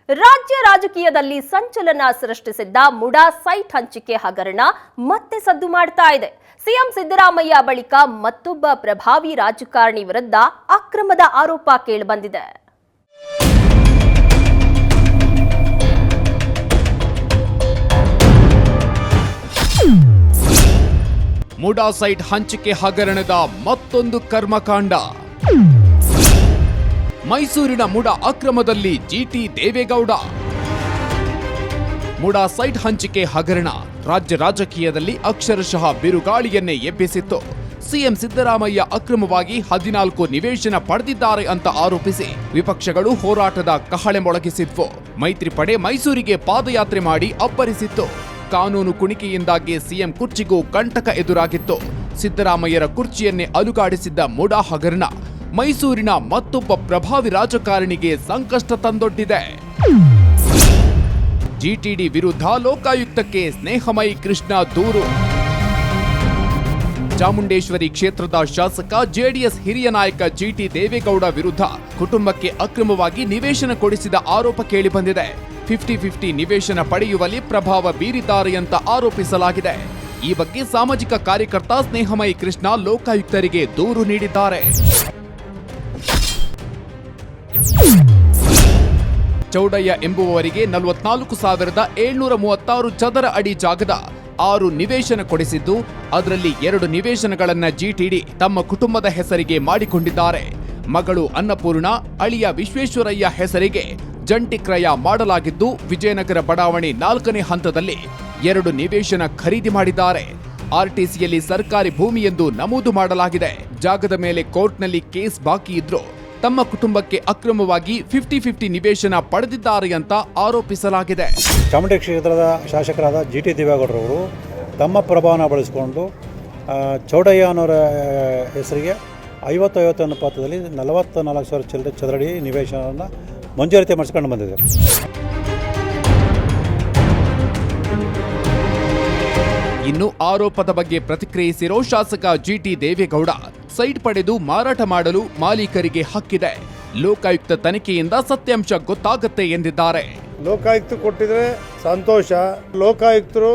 ರಾಜ್ಯ ರಾಜಕೀಯದಲ್ಲಿ ಸಂಚಲನ ಸೃಷ್ಟಿಸಿದ್ದ ಮುಡಾ ಸೈಟ್ ಹಂಚಿಕೆ ಹಗರಣ ಮತ್ತೆ ಸದ್ದು ಮಾಡ್ತಾ ಇದೆ. ಸಿಎಂ ಸಿದ್ದರಾಮಯ್ಯ ಬಳಿಕ ಮತ್ತೊಬ್ಬ ಪ್ರಭಾವಿ ರಾಜಕಾರಣಿ ವಿರುದ್ಧ ಅಕ್ರಮದ ಆರೋಪ ಕೇಳಿಬಂದಿದೆ. ಮುಡಾ ಸೈಟ್ ಹಂಚಿಕೆ ಹಗರಣದ ಮತ್ತೊಂದು ಕರ್ಮಕಾಂಡ. ಮೈಸೂರಿನ ಮುಡಾ ಅಕ್ರಮದಲ್ಲಿ ಜಿಟಿ ದೇವೇಗೌಡ. ಮುಡಾ ಸೈಟ್ ಹಂಚಿಕೆ ಹಗರಣ ರಾಜ್ಯ ರಾಜಕೀಯದಲ್ಲಿ ಅಕ್ಷರಶಃ ಬಿರುಗಾಳಿಯನ್ನೇ ಎಬ್ಬಿಸಿತ್ತು. ಸಿಎಂ ಸಿದ್ದರಾಮಯ್ಯ ಅಕ್ರಮವಾಗಿ 14 ನಿವೇಶನ ಪಡೆದಿದ್ದಾರೆ ಅಂತ ಆರೋಪಿಸಿ ವಿಪಕ್ಷಗಳು ಹೋರಾಟದ ಕಹಳೆ ಮೊಳಗಿಸಿದ್ವು. ಮೈತ್ರಿ ಪಡೆ ಮೈಸೂರಿಗೆ ಪಾದಯಾತ್ರೆ ಮಾಡಿ ಅಬ್ಬರಿಸಿತ್ತು. ಕಾನೂನು ಕುಣಿಕೆಯಿಂದಾಗಿ ಸಿಎಂ ಕುರ್ಚಿಗೂ ಕಂಟಕ ಎದುರಾಗಿತ್ತು. ಸಿದ್ದರಾಮಯ್ಯರ ಕುರ್ಚಿಯನ್ನೇ ಅಲುಗಾಡಿಸಿದ್ದ ಮುಡಾ ಹಗರಣ ಮೈಸೂರಿನ ಮತ್ತೊಬ್ಬ ಪ್ರಭಾವಿ ರಾಜಕಾರಣಿಗೆ ಸಂಕಷ್ಟ ತಂದೊಡ್ಡಿದೆ. ಜಿಟಿಡಿ ವಿರುದ್ಧ ಲೋಕಾಯುಕ್ತಕ್ಕೆ ಸ್ನೇಹಮಯಿ ಕೃಷ್ಣ ದೂರು. ಚಾಮುಂಡೇಶ್ವರಿ ಕ್ಷೇತ್ರದ ಶಾಸಕ ಜೆಡಿಎಸ್ ಹಿರಿಯ ನಾಯಕ ಜಿಟಿ ದೇವೇಗೌಡ ವಿರುದ್ಧ ಕುಟುಂಬಕ್ಕೆ ಅಕ್ರಮವಾಗಿ ನಿವೇಶನ ಕೊಡಿಸಿದ ಆರೋಪ ಕೇಳಿಬಂದಿದೆ. 50-50 ನಿವೇಶನ ಪಡೆಯುವಲ್ಲಿ ಪ್ರಭಾವ ಬೀರಿದ್ದಾರೆ ಅಂತ ಆರೋಪಿಸಲಾಗಿದೆ. ಈ ಬಗ್ಗೆ ಸಾಮಾಜಿಕ ಕಾರ್ಯಕರ್ತ ಸ್ನೇಹಮಯಿ ಕೃಷ್ಣ ಲೋಕಾಯುಕ್ತರಿಗೆ ದೂರು ನೀಡಿದ್ದಾರೆ. ಚೌಡಯ್ಯ ಎಂಬುವವರಿಗೆ 44,736 ಚದರ ಅಡಿ ಜಾಗದ 6 ನಿವೇಶನ ಕೊಡಿಸಿದ್ದು, ಅದರಲ್ಲಿ 2 ನಿವೇಶನಗಳನ್ನ ಜಿಟಿಡಿ ತಮ್ಮ ಕುಟುಂಬದ ಹೆಸರಿಗೆ ಮಾಡಿಕೊಂಡಿದ್ದಾರೆ. ಮಗಳು ಅನ್ನಪೂರ್ಣ, ಅಳಿಯ ವಿಶ್ವೇಶ್ವರಯ್ಯ ಹೆಸರಿಗೆ ಜಂಟಿ ಕ್ರಯ ಮಾಡಲಾಗಿದ್ದು, ವಿಜಯನಗರ ಬಡಾವಣೆ 4ನೇ ಹಂತದಲ್ಲಿ 2 ನಿವೇಶನ ಖರೀದಿ ಮಾಡಿದ್ದಾರೆ. ಆರ್ಟಿಸಿಯಲ್ಲಿ ಸರ್ಕಾರಿ ಭೂಮಿ ಎಂದು ನಮೂದು ಮಾಡಲಾಗಿದೆ. ಜಾಗದ ಮೇಲೆ ಕೋರ್ಟ್ನಲ್ಲಿ ಕೇಸ್ ಬಾಕಿ ಇದ್ರೂ ತಮ್ಮ ಕುಟುಂಬಕ್ಕೆ ಅಕ್ರಮವಾಗಿ 50-50 ನಿವೇಶನ ಪಡೆದಿದ್ದಾರೆ ಅಂತ ಆರೋಪಿಸಲಾಗಿದೆ. ಚಾಮುಂಡಿ ಕ್ಷೇತ್ರದ ಶಾಸಕರಾದ ಜಿಟಿ ದೇವೇಗೌಡರವರು ತಮ್ಮ ಪ್ರಭಾವನ ಬಳಸಿಕೊಂಡು ಚೌಡಯ್ಯ ಅನ್ನೋರ ಹೆಸರಿಗೆ 50-50 ಅನುಪಾತದಲ್ಲಿ 44,000 ಚದರಡಿ ನಿವೇಶನವನ್ನು ಮಂಜೂರಾತಿ ಮಾಡಿಸ್ಕೊಂಡು ಬಂದಿದೆ. ಇನ್ನು ಆರೋಪದ ಬಗ್ಗೆ ಪ್ರತಿಕ್ರಿಯಿಸಿರೋ ಶಾಸಕ ಜಿಟಿ ದೇವೇಗೌಡ, ಸೈಟ್ ಪಡೆದು ಮಾರಾಟ ಮಾಡಲು ಮಾಲೀಕರಿಗೆ ಹಕ್ಕಿದೆ. ಲೋಕಾಯುಕ್ತ ತನಿಖೆಯಿಂದ ಸತ್ಯಾಂಶ ಗೊತ್ತಾಗುತ್ತೆ ಎಂದಿದ್ದಾರೆ. ಲೋಕಾಯುಕ್ತ ಕೊಟ್ಟಿದ್ರೆ ಸಂತೋಷ. ಲೋಕಾಯುಕ್ತರು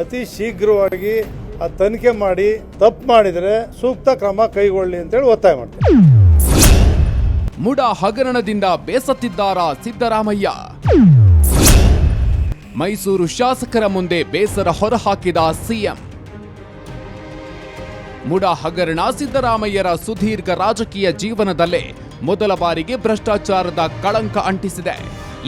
ಅತಿ ಶೀಘ್ರವಾಗಿ ಆ ತನಿಖೆ ಮಾಡಿ ತಪ್ಪು ಮಾಡಿದರೆ ಸೂಕ್ತ ಕ್ರಮ ಕೈಗೊಳ್ಳಿ ಅಂತೇಳಿ ಒತ್ತಾಯ ಮಾಡ್ತಾರೆ. ಮುಡಾ ಹಗರಣದಿಂದ ಬೇಸತ್ತಿದ್ದಾರಾ ಸಿದ್ದರಾಮಯ್ಯ? ಮೈಸೂರು ಶಾಸಕರ ಮುಂದೆ ಬೇಸರ ಹೊರಹಾಕಿದ ಸಿಎಂ. ಮುಡಾ ಹಗರಣ ಸಿದ್ದರಾಮಯ್ಯರ ಸುದೀರ್ಘ ರಾಜಕೀಯ ಜೀವನದಲ್ಲೇ ಮೊದಲ ಬಾರಿಗೆ ಭ್ರಷ್ಟಾಚಾರದ ಕಳಂಕ ಅಂಟಿಸಿದೆ.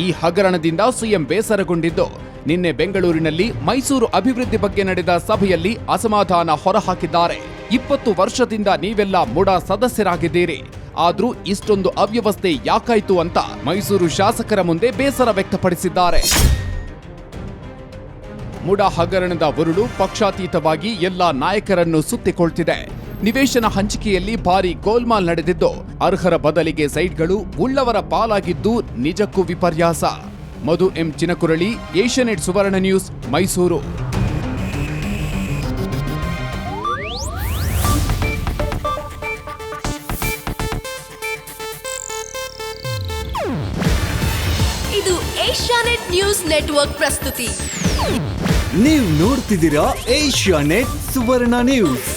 ಈ ಹಗರಣದಿಂದ ಸಿಎಂ ಬೇಸರಗೊಂಡಿದ್ದು, ನಿನ್ನೆ ಬೆಂಗಳೂರಿನಲ್ಲಿ ಮೈಸೂರು ಅಭಿವೃದ್ಧಿ ಬಗ್ಗೆ ನಡೆದ ಸಭೆಯಲ್ಲಿ ಅಸಮಾಧಾನ ಹೊರಹಾಕಿದ್ದಾರೆ. 20 ವರ್ಷದಿಂದ ನೀವೆಲ್ಲ ಮುಡಾ ಸದಸ್ಯರಾಗಿದ್ದೀರಿ, ಆದ್ರೂ ಇಷ್ಟೊಂದು ಅವ್ಯವಸ್ಥೆ ಯಾಕಾಯ್ತು ಅಂತ ಮೈಸೂರು ಶಾಸಕರ ಮುಂದೆ ಬೇಸರ ವ್ಯಕ್ತಪಡಿಸಿದ್ದಾರೆ. ಮುಡಾ ಹಗರಣದ ಉರುಳು ಪಕ್ಷಾತೀತವಾಗಿ ಎಲ್ಲಾ ನಾಯಕರನ್ನು ಸುತ್ತಿಕೊಳ್ತಿದೆ. ನಿವೇಶನ ಹಂಚಿಕೆಯಲ್ಲಿ ಭಾರಿ ಗೋಲ್ಮಾಲ್ ನಡೆದಿದ್ದು, ಅರ್ಹರ ಬದಲಿಗೆ ಸೈಟ್ಗಳು ಉಳ್ಳವರ ಪಾಲಾಗಿದ್ದು ನಿಜಕ್ಕೂ ವಿಪರ್ಯಾಸ. ಮಧು ಎಂ ಚಿನಕುರಳಿ, ಏಷ್ಯಾನೆಟ್ ಸುವರ್ಣ ನ್ಯೂಸ್, ಮೈಸೂರು. ಇದು ಏಷ್ಯಾನೆಟ್ ನ್ಯೂಸ್ ನೆಟ್ವರ್ಕ್ ಪ್ರಸ್ತುತಿ. ನೀವು ನೋಡ್ತಿದ್ದೀರಾ ಏಷ್ಯಾನೆಟ್ ಸುವರ್ಣ ನ್ಯೂಸ್.